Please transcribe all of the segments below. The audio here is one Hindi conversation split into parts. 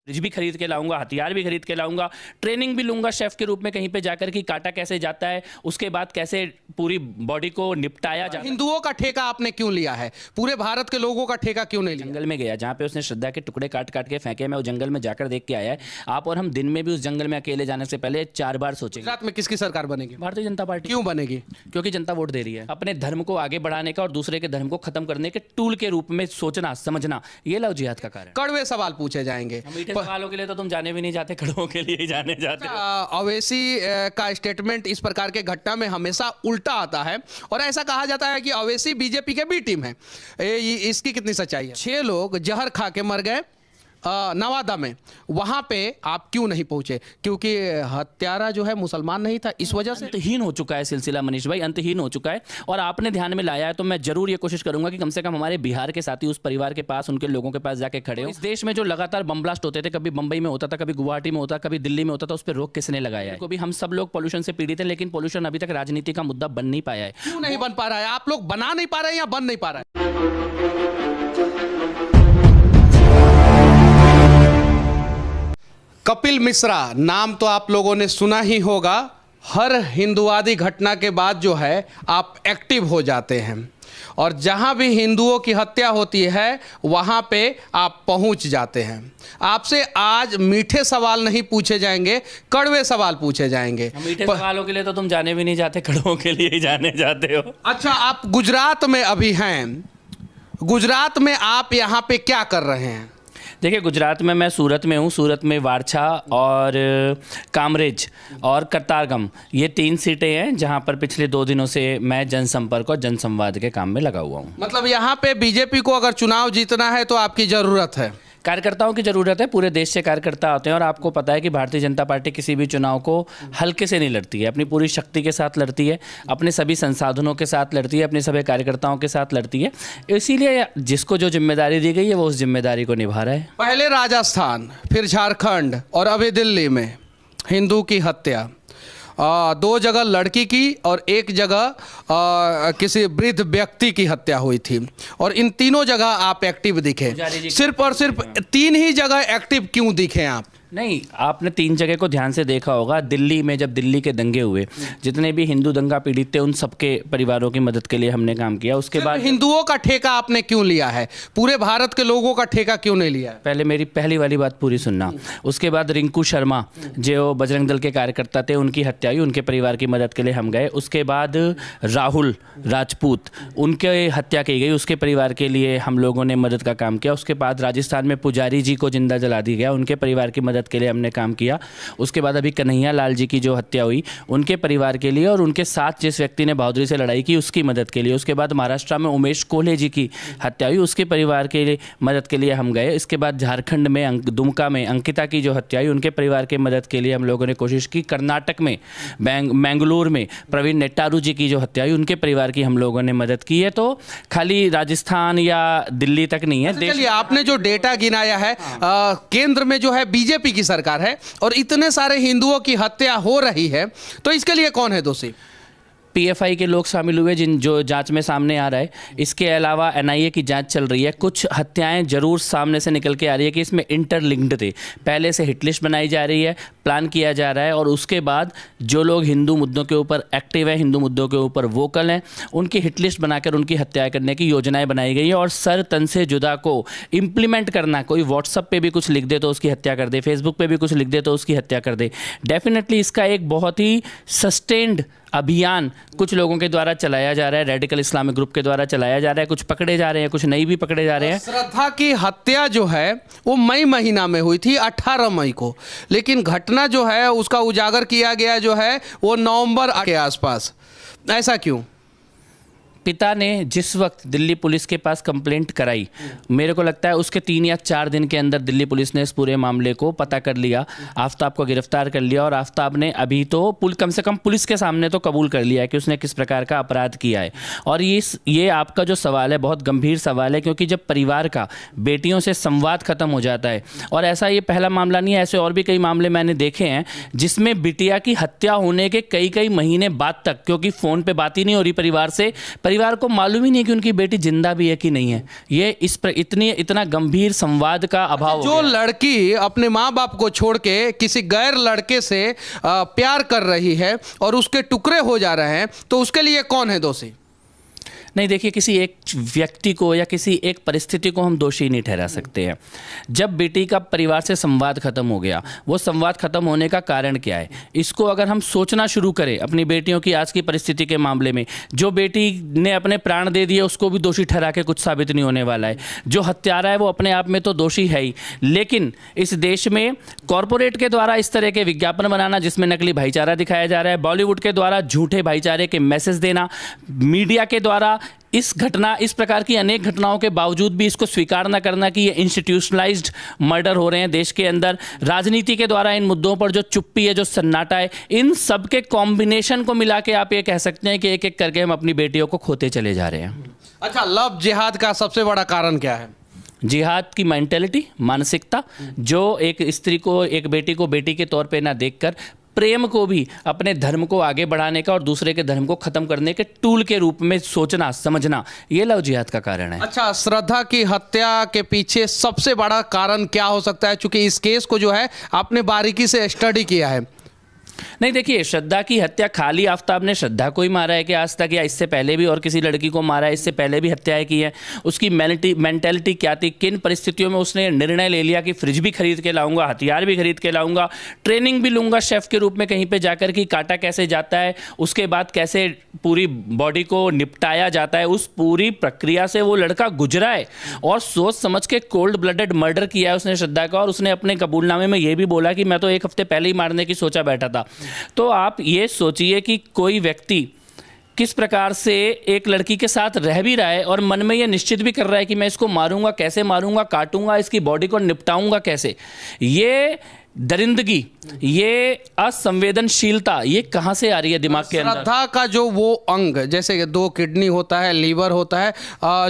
फ्रिज भी खरीद के लाऊंगा, हथियार भी खरीद के लाऊंगा, ट्रेनिंग भी लूंगा शेफ के रूप में कहीं पे जाकर कि काटा कैसे जाता है, उसके बाद कैसे पूरी बॉडी को निपटाया जाता है। हिंदुओं का ठेका आपने क्यों लिया है? पूरे भारत के लोगों का ठेका क्यों नहीं लिया? जंगल में गया जहाँ पे उसने श्रद्धा के टुकड़े काट काट के फेंके, मैं उस जंगल में जाकर देख के आया है। आप और हम दिन में भी उस जंगल में अकेले जाने से पहले 4 बार सोचेंगे गुजरात में किसकी सरकार बनेगी? भारतीय जनता पार्टी। क्यों बनेगी? क्योंकि जनता वोट दे रही है। अपने धर्म को आगे बढ़ाने का और दूसरे के धर्म को खत्म करने के टूल के रूप में सोचना समझना, ये लव जिहाद का कार्य है। कड़वे सवाल पूछे जाएंगे। मीठे सवालों के लिए तो तुम जाने भी नहीं जाते, कड़वों के लिए ही जाने जाते हो। अवैसी का स्टेटमेंट इस प्रकार के घटना में हमेशा उल्टा आता है और ऐसा कहा जाता है कि अवैसी बीजेपी के बी टीम है। इसकी कितनी सच्चाई है? 6 लोग जहर खा के मर गए नवादा में, वहां पे आप क्यों नहीं पहुंचे? क्योंकि हत्यारा जो है मुसलमान नहीं था, इस वजह से। अंतहीन हो चुका है सिलसिला मनीष भाई, अंतहीन हो चुका है। और आपने ध्यान में लाया है तो मैं जरूर ये कोशिश करूंगा कि कम से कम हमारे बिहार के साथी उस परिवार के पास, उनके लोगों के पास जाके खड़े हो। इस देश में जो लगातार बम ब्लास्ट होते थे, कभी बंबई में होता था, कभी गुवाहाटी में होता, कभी दिल्ली में होता था, उस पर रोक किसने लगाया है? कभी हम सब लोग पोल्यूशन से पीड़ित हैं, लेकिन पोल्यूशन अभी तक राजनीति का मुद्दा बन नहीं पाया है। क्यों नहीं बन पा रहा है? आप लोग बना नहीं पा रहे हैं या बन नहीं पा रहा है? कपिल मिश्रा नाम तो आप लोगों ने सुना ही होगा। हर हिंदुवादी घटना के बाद जो है आप एक्टिव हो जाते हैं और जहां भी हिंदुओं की हत्या होती है वहां पे आप पहुंच जाते हैं। आपसे आज मीठे सवाल नहीं पूछे जाएंगे, कड़वे सवाल पूछे जाएंगे। मीठे सवालों के लिए तो तुम जाने भी नहीं जाते, कड़वों के लिए ही जाने जाते हो। अच्छा, आप गुजरात में अभी हैं, गुजरात में आप यहां पे क्या कर रहे हैं? देखिए, गुजरात में मैं सूरत में हूँ। सूरत में वारछा और कामरेज और कतारगम, ये 3 सीटें हैं जहाँ पर पिछले 2 दिनों से मैं जनसंपर्क और जनसंवाद के काम में लगा हुआ हूँ। मतलब यहाँ पे बीजेपी को अगर चुनाव जीतना है तो आपकी ज़रूरत है? कार्यकर्ताओं की ज़रूरत है। पूरे देश से कार्यकर्ता आते हैं और आपको पता है कि भारतीय जनता पार्टी किसी भी चुनाव को हल्के से नहीं लड़ती है, अपनी पूरी शक्ति के साथ लड़ती है, अपने सभी संसाधनों के साथ लड़ती है, अपने सभी कार्यकर्ताओं के साथ लड़ती है। इसीलिए जिसको जो जिम्मेदारी दी गई है वो उस जिम्मेदारी को निभा रहा है। पहले राजस्थान, फिर झारखंड और अभी दिल्ली में हिंदू की हत्या, 2 जगह लड़की की और 1 जगह किसी वृद्ध व्यक्ति की हत्या हुई थी और इन तीनों जगह आप एक्टिव दिखे। सिर्फ और सिर्फ 3 ही जगह एक्टिव क्यों दिखे आप? नहीं, आपने 3 जगह को ध्यान से देखा होगा। दिल्ली में जब दिल्ली के दंगे हुए, जितने भी हिंदू दंगा पीड़ित थे उन सबके परिवारों की मदद के लिए हमने काम किया। उसके बाद हिंदुओं का ठेका आपने क्यों लिया है? पूरे भारत के लोगों का ठेका क्यों नहीं लिया है? पहले मेरी पहली वाली बात पूरी सुनना। उसके बाद रिंकू शर्मा जो बजरंग दल के कार्यकर्ता थे, उनकी हत्या हुई, उनके परिवार की मदद के लिए हम गए। उसके बाद राहुल राजपूत, उनके हत्या की गई, उसके परिवार के लिए हम लोगों ने मदद का काम किया। उसके बाद राजस्थान में पुजारी जी को जिंदा जला दिया गया, उनके परिवार की मदद के लिए हमने काम किया। उसके बाद अभी कन्हैया लाल जी की जो हत्या हुई, उनके परिवार के लिए और उनके साथ जिस व्यक्ति ने बहादुरी से लड़ाई की उसकी मदद के लिए। उसके बाद महाराष्ट्र में उमेश कोल्हे जी की हत्या हुई, उसके परिवार के लिए मदद के लिए हम गए। इसके बाद झारखंड में दुमका में अंकिता की जो हत्या हुई, उनके परिवार की मदद के लिए हम लोगों ने कोशिश की। कर्नाटक में मैंगलोर में प्रवीण नेट्टारू जी की जो हत्या हुई, उनके परिवार की हम लोगों ने मदद की है। तो खाली राजस्थान या दिल्ली तक नहीं है। चलिए, आपने जो डेटा गिनाया है, केंद्र में जो है बीजेपी की सरकार है और इतने सारे हिंदुओं की हत्या हो रही है, तो इसके लिए कौन है दोषी? पीएफआई के लोग शामिल हुए जिन जो जांच में सामने आ रहा है। इसके अलावा एनआईए की जांच चल रही है। कुछ हत्याएं जरूर सामने से निकल के आ रही है कि इसमें इंटरलिंक्ड थे। पहले से हिट लिस्ट बनाई जा रही है, प्लान किया जा रहा है और उसके बाद जो लोग हिंदू मुद्दों के ऊपर एक्टिव हैं, हिंदू मुद्दों के ऊपर वोकल हैं, उनकी हिट लिस्ट बनाकर उनकी हत्या करने की योजनाएं बनाई गई है। और सर तन से जुदा को इम्प्लीमेंट करना, कोई व्हाट्सअप पे भी कुछ लिख दे तो उसकी हत्या कर दे, फेसबुक पे भी कुछ लिख दे तो उसकी हत्या कर दे। डेफिनेटली इसका एक बहुत ही सस्टेन्ड अभियान कुछ लोगों के द्वारा चलाया जा रहा है, रेडिकल इस्लामिक ग्रुप के द्वारा चलाया जा रहा है। कुछ पकड़े जा रहे हैं, कुछ नहीं भी पकड़े जा रहे हैं। श्रद्धा की हत्या जो है वो मई महीना में हुई थी, 18 मई को, लेकिन घटना जो है उसका उजागर किया गया जो है वो नवंबर के आसपास। ऐसा क्यों? पिता ने जिस वक्त दिल्ली पुलिस के पास कंप्लेंट कराई, मेरे को लगता है उसके 3 या 4 दिन के अंदर दिल्ली पुलिस ने इस पूरे मामले को पता कर लिया, आफ्ताब को गिरफ्तार कर लिया और आफ्ताब ने अभी तो कम से कम पुलिस के सामने तो कबूल कर लिया है कि उसने किस प्रकार का अपराध किया है। और ये आपका जो सवाल है बहुत गंभीर सवाल है, क्योंकि जब परिवार का बेटियों से संवाद खत्म हो जाता है, और ऐसा ये पहला मामला नहीं है, ऐसे और भी कई मामले मैंने देखे हैं जिसमें बिटिया की हत्या होने के कई महीने बाद तक, क्योंकि फ़ोन पर बात ही नहीं हो रही परिवार से, परिवार को मालूम ही नहीं कि उनकी बेटी जिंदा भी है कि नहीं है। ये इतना गंभीर संवाद का अभाव जो लड़की अपने माँ बाप को छोड़ के किसी गैर लड़के से प्यार कर रही है और उसके टुकड़े हो जा रहे हैं, तो उसके लिए कौन है दोषी? नहीं, देखिए, किसी एक व्यक्ति को या किसी एक परिस्थिति को हम दोषी नहीं ठहरा सकते हैं। जब बेटी का परिवार से संवाद खत्म हो गया, वो संवाद खत्म होने का कारण क्या है, इसको अगर हम सोचना शुरू करें अपनी बेटियों की आज की परिस्थिति के मामले में, जो बेटी ने अपने प्राण दे दिए उसको भी दोषी ठहरा के कुछ साबित नहीं होने वाला है। जो हत्यारा है वो अपने आप में तो दोषी है ही, लेकिन इस देश में कॉरपोरेट के द्वारा इस तरह के विज्ञापन बनाना जिसमें नकली भाईचारा दिखाया जा रहा है, बॉलीवुड के द्वारा झूठे भाईचारे के मैसेज देना, मीडिया के द्वारा इस प्रकार की अनेक घटनाओं के बावजूद भी इसको स्वीकार न करना कि ये इंस्टीट्यूशनलाइज्ड मर्डर हो रहे हैं देश के अंदर, राजनीति के द्वारा इन मुद्दों पर जो चुप्पी है, जो सन्नाटा है, इन सब के कॉम्बिनेशन को मिला के आप ये कह सकते हैं कि एक एक करके हम अपनी बेटियों को खोते चले जा रहे हैं। अच्छा, लव जिहाद का सबसे बड़ा कारण क्या है? जिहाद की मेंटेलिटी, मानसिकता, जो एक स्त्री को, एक बेटी को बेटी के तौर पे ना देखकर प्रेम को भी अपने धर्म को आगे बढ़ाने का और दूसरे के धर्म को खत्म करने के टूल के रूप में सोचना, समझना, ये लव जिहाद का कारण है। अच्छा, श्रद्धा की हत्या के पीछे सबसे बड़ा कारण क्या हो सकता है, क्योंकि इस केस को जो है आपने बारीकी से स्टडी किया है? नहीं, देखिए, श्रद्धा की हत्या खाली आफ्ताब ने श्रद्धा को ही मारा है कि आज तक, या इससे पहले भी और किसी लड़की को मारा है, इससे पहले भी हत्याएं की है? उसकी मेंटेलिटी क्या थी, किन परिस्थितियों में उसने निर्णय ले लिया कि फ्रिज भी खरीद के लाऊंगा, हथियार भी खरीद के लाऊंगा, ट्रेनिंग भी लूंगा शेफ के रूप में कहीं पे जाकर कि काटा कैसे जाता है, उसके बाद कैसे पूरी बॉडी को निपटाया जाता है, उस पूरी प्रक्रिया से वो लड़का गुजरा है और सोच समझ के कोल्ड ब्लडेड मर्डर किया है उसने श्रद्धा का। और उसने अपने कबूलनामे में ये भी बोला कि मैं तो एक हफ्ते पहले ही मारने की सोचा बैठा था। तो आप ये सोचिए कि कोई व्यक्ति किस प्रकार से एक लड़की के साथ रह भी रहा है और मन में ये निश्चित भी कर रहा है कि मैं इसको मारूंगा, कैसे मारूंगा, काटूंगा, इसकी बॉडी को निपटाऊंगा कैसे। ये दरिंदगी, ये असंवेदनशीलता, ये कहाँ से आ रही है दिमाग के अंदर? श्रद्धा का जो वो अंग, जैसे 2 किडनी होता है, लीवर होता है,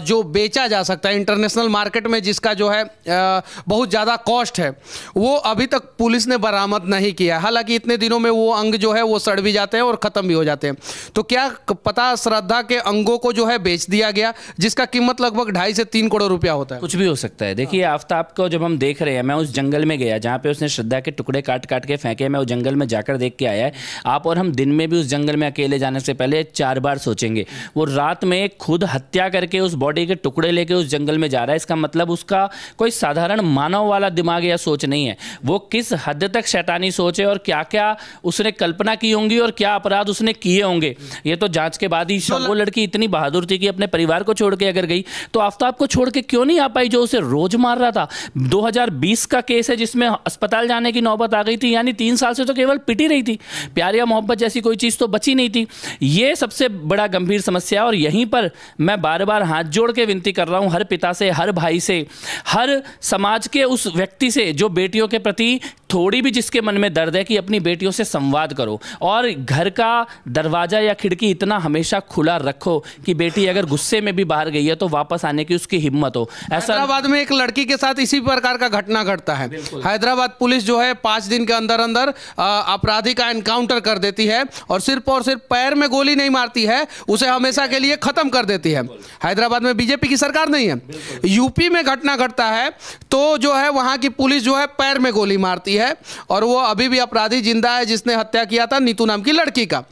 जो बेचा जा सकता है इंटरनेशनल मार्केट में, जिसका जो है बहुत ज़्यादा कॉस्ट है, वो अभी तक पुलिस ने बरामद नहीं किया। हालांकि इतने दिनों में वो अंग जो है वो सड़ भी जाते हैं और ख़त्म भी हो जाते हैं। तो क्या पता श्रद्धा के अंगों को जो है बेच दिया गया, जिसका कीमत लगभग 2.5 से 3 करोड़ रुपया होता है? कुछ भी हो सकता है। देखिए, आफ्ताब को जब हम देख रहे हैं, मैं उस जंगल में गया जहाँ पे उसने श्रद्धा के टुकड़े काट काट के फेंके, मैं उस जंगल में जाकर देख के आया है। आप और हम दिन में भी उस जंगल में अकेले जाने से पहले 4 बार सोचेंगे। वो रात में खुद हत्या करके उस बॉडी के टुकड़े लेके उस जंगल में जा रहा है, इसका मतलब उसका कोई साधारण मानव वाला दिमाग या सोच नहीं है। वो किस हद तक शैतानी सोच है और क्या क्या उसने कल्पना की होंगी और क्या अपराध उसने किए होंगे, ये तो जांच के बाद ही। वो लड़की इतनी बहादुर थी कि अपने परिवार को छोड़ के अगर गई तो आफ्ताब को छोड़ के क्यों नहीं आ पाई, जो उसे रोज मार रहा था। 2020 का केस है जिसमें अस्पताल जाने की नौबत आ गई थी, यानी 3 साल से तो केवल पिटी रही थी। प्यार या मोहब्बत जैसी कोई चीज़ तो बची नहीं थी। ये सबसे बड़ा गंभीर समस्या है और यहीं पर मैं बार बार हाथ जोड़ के विनती कर रहा हूं हर पिता से, हर भाई से, हर समाज के उस व्यक्ति से जो बेटियों के प्रति थोड़ी भी जिसके मन में दर्द है कि अपनी बेटियों से संवाद करो और घर का दरवाजा या खिड़की इतना हमेशा खुला रखो कि बेटी अगर गुस्से में भी बाहर गई है तो वापस आने की उसकी हिम्मत हो। ऐसा हैदराबाद में एक लड़की के साथ इसी प्रकार का घटना घटता है। हैदराबाद पुलिस जो है 5 दिन के अंदर अंदर अपराधी का एनकाउंटर कर देती है और सिर्फ पैर में गोली नहीं मारती है, उसे हमेशा के लिए खत्म कर देती है। हैदराबाद में बीजेपी की सरकार नहीं है। यूपी में घटना घटता है तो जो है वहां की पुलिस जो है पैर में गोली मारती है और वो अभी भी अपराधी जिंदा है जिसने हत्या किया था नीतू नाम की लड़की का।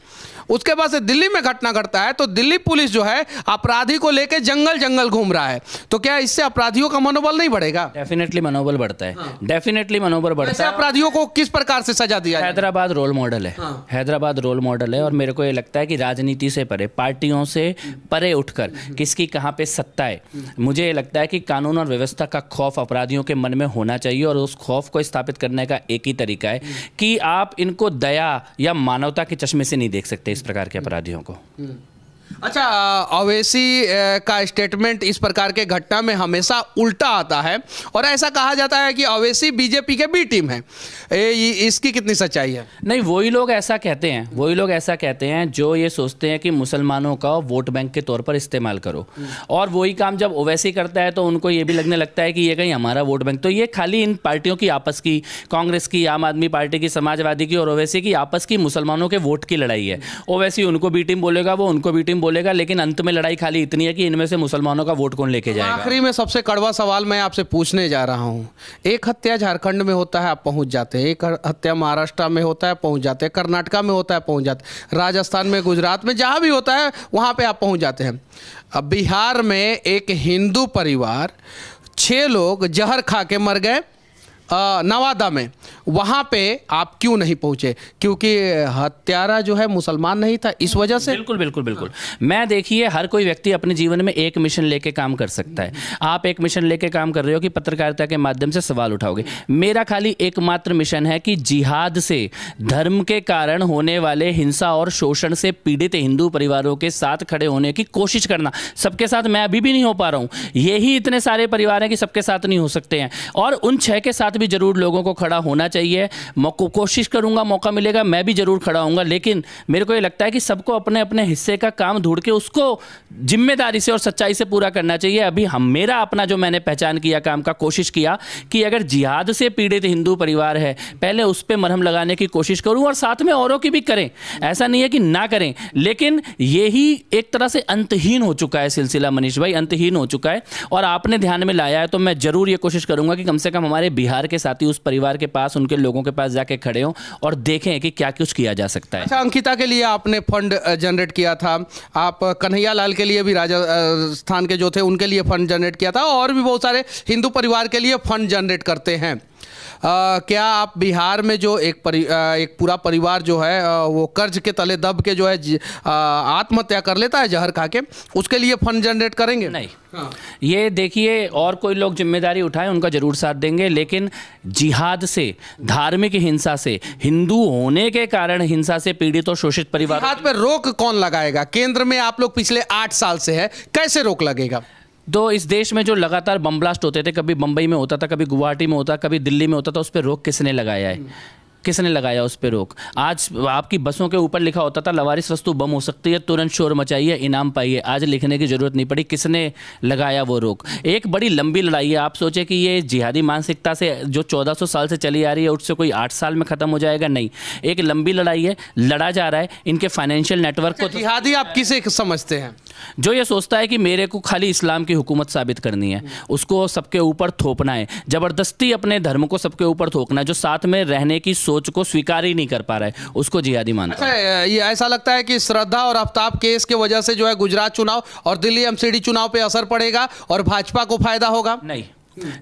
उसके बाद से दिल्ली में घटना घटता है तो दिल्ली पुलिस जो है अपराधी को लेकर जंगल जंगल घूम रहा है। तो क्या इससे अपराधियों का मनोबल नहीं बढ़ेगा? डेफिनेटली मनोबल बढ़ता है। डेफिनेटली मनोबल बढ़ता है। अपराधियों को किस प्रकार से सजा दिया? हैदराबाद रोल मॉडल है। हैदराबाद रोल मॉडल है और मेरे को ये लगता है कि राजनीति से परे, पार्टियों से परे उठकर किसकी कहाँ पे सत्ता है, मुझे ये लगता है कि कानून और व्यवस्था का खौफ अपराधियों के मन में होना चाहिए और उस खौफ को स्थापित करने का एक ही तरीका है कि आप इनको दया या मानवता के चश्मे से नहीं देख सकते इस प्रकार के अपराधियों को। अच्छा, अवैसी का स्टेटमेंट इस प्रकार के घटना में हमेशा उल्टा आता है और ऐसा कहा जाता है कि अवैसी बीजेपी के बी टीम है। इसकी कितनी सच्चाई है? नहीं, वही लोग ऐसा कहते हैं, वही लोग ऐसा कहते हैं जो ये सोचते हैं कि मुसलमानों का वोट बैंक के तौर पर इस्तेमाल करो और वही काम जब ओवैसी करता है तो उनको ये भी लगने लगता है कि ये कहीं हमारा वोट बैंक। तो ये खाली इन पार्टियों की आपस की, कांग्रेस की, आम आदमी पार्टी की, समाजवादी की और ओवैसी की आपस की मुसलमानों के वोट की लड़ाई है। ओवैसी उनको बी टीम बोलेगा, वो उनको बी टीम बोलेगा, लेकिन अंत में लड़ाई खाली इतनी है कि इनमें से मुसलमानों का वोट कौन लेके जाएगा। आखिरी में सबसे कड़वा सवाल मैं आपसे पूछने जा रहा हूँ। एक हत्या झारखंड में होता है, आप पहुँच जाते हैं। एक हत्या महाराष्ट्र में होता है, पहुँच जाते हैं। कर्नाटका में होता है, पहुँच जाते हैं। राजस्थान में, गुजरात में, जहाँ भी होता है वहाँ पे आप पहुँच जाते हैं। अब बिहार में एक हिंदू परिवार 6 लोग जहर खा के मर गए नवादा में, वहाँ पे आप क्यों नहीं पहुँचे? क्योंकि हत्यारा जो है मुसलमान नहीं था, इस वजह से? बिल्कुल बिल्कुल बिल्कुल। मैं देखिए, हर कोई व्यक्ति अपने जीवन में एक मिशन लेके काम कर सकता है। आप एक मिशन लेके काम कर रहे हो कि पत्रकारिता के माध्यम से सवाल उठाओगे। मेरा खाली एकमात्र मिशन है कि जिहाद से, धर्म के कारण होने वाले हिंसा और शोषण से पीड़ित हिंदू परिवारों के साथ खड़े होने की कोशिश करना। सबके साथ मैं अभी भी नहीं हो पा रहा हूँ, यही इतने सारे परिवार हैं कि सबके साथ नहीं हो सकते हैं, और उन 6 के साथ भी जरूर लोगों को खड़ा होना चाहिए। कोशिश करूंगा, मौका मिलेगा मैं भी जरूर खड़ा होऊंगा, लेकिन मेरे को ये लगता है कि सबको अपने अपने हिस्से का काम ढूंढ के उसको जिम्मेदारी से और सच्चाई से पूरा करना चाहिए। अभी मेरा अपना जो मैंने पहचान किया काम का, कोशिश किया कि अगर जिहाद से पीड़ित हिंदू परिवार है, पहले उस पर मरहम लगाने की कोशिश करूं, और साथ में औरों की भी करें। ऐसा नहीं है कि ना करें, लेकिन यही एक तरह से अंतहीन हो चुका है सिलसिला, मनीष भाई, अंतहीन हो चुका है। और आपने ध्यान में लाया है तो मैं जरूर ये कोशिश करूंगा कि कम से कम हमारे बिहार के साथी उस परिवार के पास, उनके लोगों के पास जाके खड़े हों और देखें कि क्या कुछ किया जा सकता है। अच्छा, अंकिता के लिए आपने फंड जनरेट किया था, आप कन्हैया लाल के लिए भी, राजस्थान के जो थे उनके लिए फंड जनरेट किया था, और भी बहुत सारे हिंदू परिवार के लिए फंड जनरेट करते हैं। क्या आप बिहार में जो एक पूरा परिवार जो है वो कर्ज के तले दब के जो है आत्महत्या कर लेता है जहर खा के, उसके लिए फंड जनरेट करेंगे? नहीं। हाँ। ये देखिए, और कोई लोग जिम्मेदारी उठाएं, उनका जरूर साथ देंगे, लेकिन जिहाद से, धार्मिक हिंसा से, हिंदू होने के कारण हिंसा से पीड़ित और शोषित परिवार, जिहाद पे रोक कौन लगाएगा? केंद्र में आप लोग पिछले 8 साल से है, कैसे रोक लगेगा? तो इस देश में जो लगातार बम ब्लास्ट होते थे, कभी बम्बई में होता था, कभी गुवाहाटी में होता, कभी दिल्ली में होता था, उस पर रोक किसने लगाया है? किसने लगाया उस पर रोक? आज आपकी बसों के ऊपर लिखा होता था लवारिस वस्तु बम हो सकती है, तुरंत शोर मचाइए, इनाम पाइए। आज लिखने की जरूरत नहीं पड़ी। किसने लगाया वो रोक? एक बड़ी लंबी लड़ाई है। आप सोचे कि ये जिहादी मानसिकता से जो 1400 साल से चली आ रही है, उससे कोई 8 साल में खत्म हो जाएगा? नहीं, एक लंबी लड़ाई है, लड़ा जा रहा है। इनके फाइनेंशियल नेटवर्क को, जिहादी आप किसे समझते हैं? जो ये सोचता है कि मेरे को खाली इस्लाम की हुकूमत साबित करनी है, उसको सबके ऊपर थोपना है, जबरदस्ती अपने धर्म को सबके ऊपर थोपना है, जो साथ में रहने की सोच को स्वीकार ही नहीं कर पा रहा है, उसको जिहादी मानता है। अच्छा, ये ऐसा लगता है कि श्रद्धा और आफ्ताब केस की वजह से जो है गुजरात चुनाव और दिल्ली एमसीडी चुनाव पे असर पड़ेगा और भाजपा को फायदा होगा? नहीं।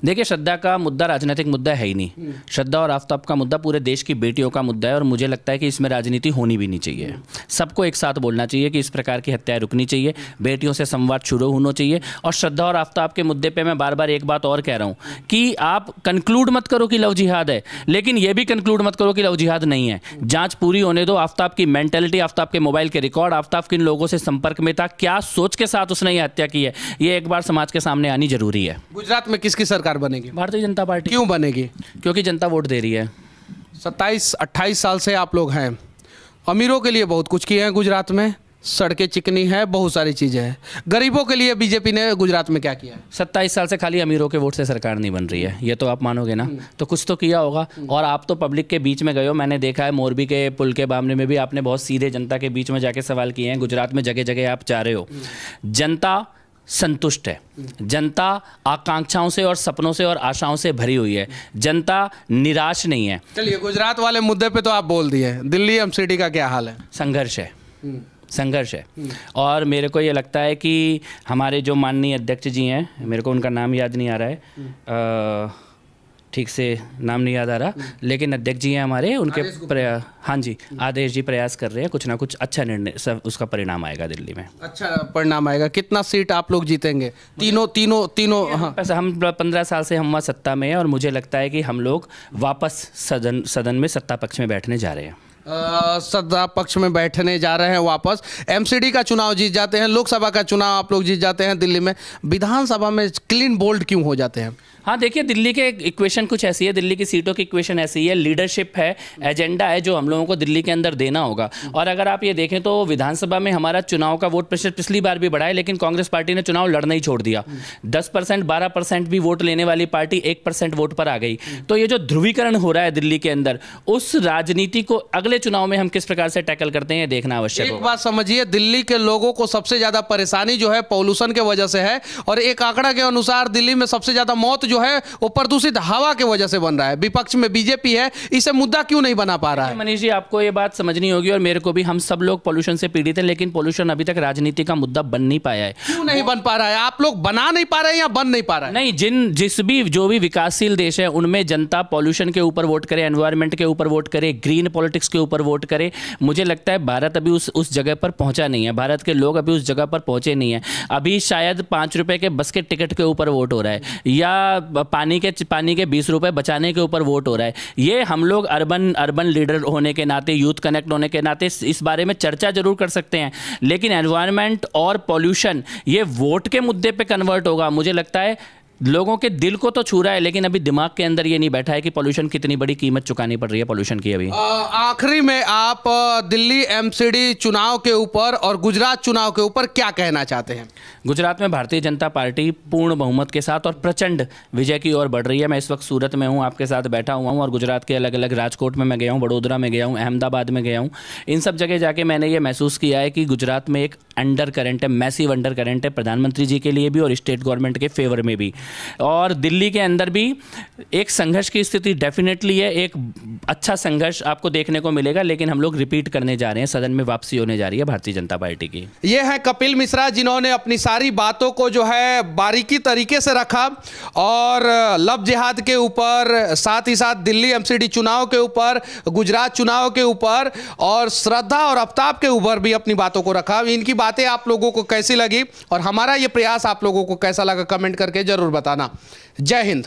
देखिए, श्रद्धा का मुद्दा राजनीतिक मुद्दा है ही नहीं। श्रद्धा और आफ्ताब का मुद्दा पूरे देश की बेटियों का मुद्दा है, और मुझे लगता है कि इसमें राजनीति होनी भी नहीं चाहिए। सबको एक साथ बोलना चाहिए कि इस प्रकार की हत्याएं रुकनी चाहिए, बेटियों से संवाद शुरू होना चाहिए। और श्रद्धा और आफ्ताब के मुद्दे पे मैं बार बार एक बात और कह रहा हूँ कि आप कंक्लूड मत करो कि लव जिहाद है, लेकिन ये भी कंक्लूड मत करो कि लव जिहाद नहीं है। जांच पूरी होने दो। आफ्ताब की मेंटेलिटी, आफ्ताब के मोबाइल के रिकॉर्ड, आफ्ताब किन लोगों से संपर्क में था, क्या सोच के साथ उसने ये हत्या की है, ये एक बार समाज के सामने आनी जरूरी है। गुजरात में किसकी सरकार बनेगी? भारतीय जनता पार्टी। क्यों बनेगी? क्योंकि जनता वोट दे रही है। 27-28 साल से आप लोग हैं, अमीरों के लिए बहुत कुछ किए हैं गुजरात में, सड़कें चिकनी है, बहुत सारी चीज़ें हैं। गरीबों के लिए बीजेपी ने गुजरात में क्या किया है? 27 साल से खाली अमीरों के वोट से सरकार नहीं बन रही है, ये तो आप मानोगे ना। तो कुछ तो किया होगा। और आप तो पब्लिक के बीच में गए हो, मैंने देखा है मोरबी के पुल के मामले में भी आपने बहुत सीधे जनता के बीच में जाके सवाल किए हैं। गुजरात में जगह जगह आप जा रहे हो। जनता संतुष्ट है, जनता आकांक्षाओं से और सपनों से और आशाओं से भरी हुई है, जनता निराश नहीं है। चलिए, गुजरात वाले मुद्दे पे तो आप बोल दिए, दिल्ली एमसीडी का क्या हाल है? संघर्ष है, संघर्ष है। और मेरे को ये लगता है कि हमारे जो माननीय अध्यक्ष जी हैं, मेरे को उनका नाम याद नहीं आ रहा है, ठीक से नाम नहीं याद आ रहा, लेकिन अध्यक्ष जी हैं हमारे, उनके हाँ जी, आदेश जी प्रयास कर रहे हैं, कुछ ना कुछ अच्छा निर्णय, सब उसका परिणाम आएगा दिल्ली में। अच्छा परिणाम आएगा। कितना सीट आप लोग जीतेंगे? तीनों हाँ। हम 15 साल से हम वहाँ सत्ता में हैं, और मुझे लगता है कि हम लोग वापस सदन में सत्ता पक्ष में बैठने जा रहे हैं। सत्ता पक्ष में बैठने जा रहे हैं वापस। एमसीडी का चुनाव जीत जाते हैं, लोकसभा का चुनाव आप लोग जीत जाते हैं दिल्ली में, विधानसभा में क्लीन बोल्ड क्यों हो जाते हैं? हाँ, देखिए, दिल्ली के इक्वेशन कुछ ऐसी है, दिल्ली की सीटों की इक्वेशन ऐसी है, लीडरशिप है, एजेंडा है जो हम लोगों को दिल्ली के अंदर देना होगा। और अगर आप ये देखें तो विधानसभा में हमारा चुनाव का वोट प्रतिशत पिछली बार भी बढ़ा है, लेकिन कांग्रेस पार्टी ने चुनाव लड़ना ही छोड़ दिया। 10%, 12% भी वोट लेने वाली पार्टी 1% वोट पर आ गई। तो ये जो ध्रुवीकरण हो रहा है दिल्ली के अंदर, उस राजनीति को अगले अगले चुनाव में हम किस प्रकार से टैकल करते हैं, देखना आवश्यक एक होगा। बात समझिए, दिल्ली के लोगों को सबसे ज्यादा परेशानी जो है पॉल्यूशन के वजह से है, और एक आंकड़ा के अनुसार दिल्ली में सबसे ज्यादा मौत जो है वो प्रदूषित हवा के वजह से बन रहा है। विपक्ष में बीजेपी है, इसे मुद्दा क्यों नहीं बना पा रहा है? मनीष जी, आपको ये बात समझनी होगी और मेरे को भी, हम सब लोग पॉल्यूशन से पीड़ित हैं, लेकिन पॉल्यूशन अभी तक राजनीति का मुद्दा बन नहीं पाया है। क्यों नहीं बन पा रहा है? आप लोग बना नहीं पा रहे हैं या बन नहीं पा रहा है? नहीं, जो भी विकासशील देश है उनमें जनता पॉल्यूशन के ऊपर वोट करे, एनवायरनमेंट के ऊपर वोट करे, ग्रीन पॉलिटिक्स के ऊपर वोट करे। मुझे लगता है भारत अभी उस जगह पर पहुंचा नहीं है, भारत के लोग अभी उस जगह पर पहुंचे नहीं है। अभी शायद 5 रुपए के बस के टिकट के ऊपर वोट हो रहा है, या पानी के 20 रुपए बचाने के ऊपर वोट हो रहा है। ये हम लोग अर्बन लीडर होने के नाते, यूथ कनेक्ट होने के नाते इस बारे में चर्चा जरूर कर सकते हैं, लेकिन एनवायरनमेंट और पॉल्यूशन ये वोट के मुद्दे पे कन्वर्ट होगा। मुझे लगता है लोगों के दिल को तो छू रहा है, लेकिन अभी दिमाग के अंदर ये नहीं बैठा है कि पॉल्यूशन कितनी बड़ी कीमत चुकानी पड़ रही है पॉल्यूशन की। अभी आखिरी में आप दिल्ली एमसीडी चुनाव के ऊपर और गुजरात चुनाव के ऊपर क्या कहना चाहते हैं? गुजरात में भारतीय जनता पार्टी पूर्ण बहुमत के साथ और प्रचंड विजय की ओर बढ़ रही है। मैं इस वक्त सूरत में हूँ, आपके साथ बैठा हुआ हूँ, और गुजरात के अलग अलग, राजकोट में मैं गया हूँ, वडोदरा में गया हूँ, अहमदाबाद में गया हूँ। इन सब जगह जाके मैंने ये महसूस किया है कि गुजरात में एक अंडर करंट है, मैसिव अंडर करंट है, प्रधानमंत्री जी के लिए भी और स्टेट गवर्नमेंट के फेवर में भी। और दिल्ली के अंदर भी एक संघर्ष की स्थिति डेफिनेटली है, एक अच्छा संघर्ष आपको देखने को मिलेगा, लेकिन हम लोग रिपीट करने जा रहे हैं, सदन में वापसी होने जा रही है भारतीय जनता पार्टी की। ये है कपिल मिश्रा, जिन्होंने अपनी सारी बातों को जो है बारीकी तरीके से रखा, और लव जिहाद के ऊपर, साथ ही साथ दिल्ली एमसीडी चुनाव के ऊपर, गुजरात चुनाव के ऊपर, और श्रद्धा और आफ्ताब के ऊपर भी अपनी बातों को रखा। इनकी बातें आप लोगों को कैसी लगी और हमारा ये प्रयास आप लोगों को कैसा लगा, कमेंट करके जरूर बताना। जय हिंद।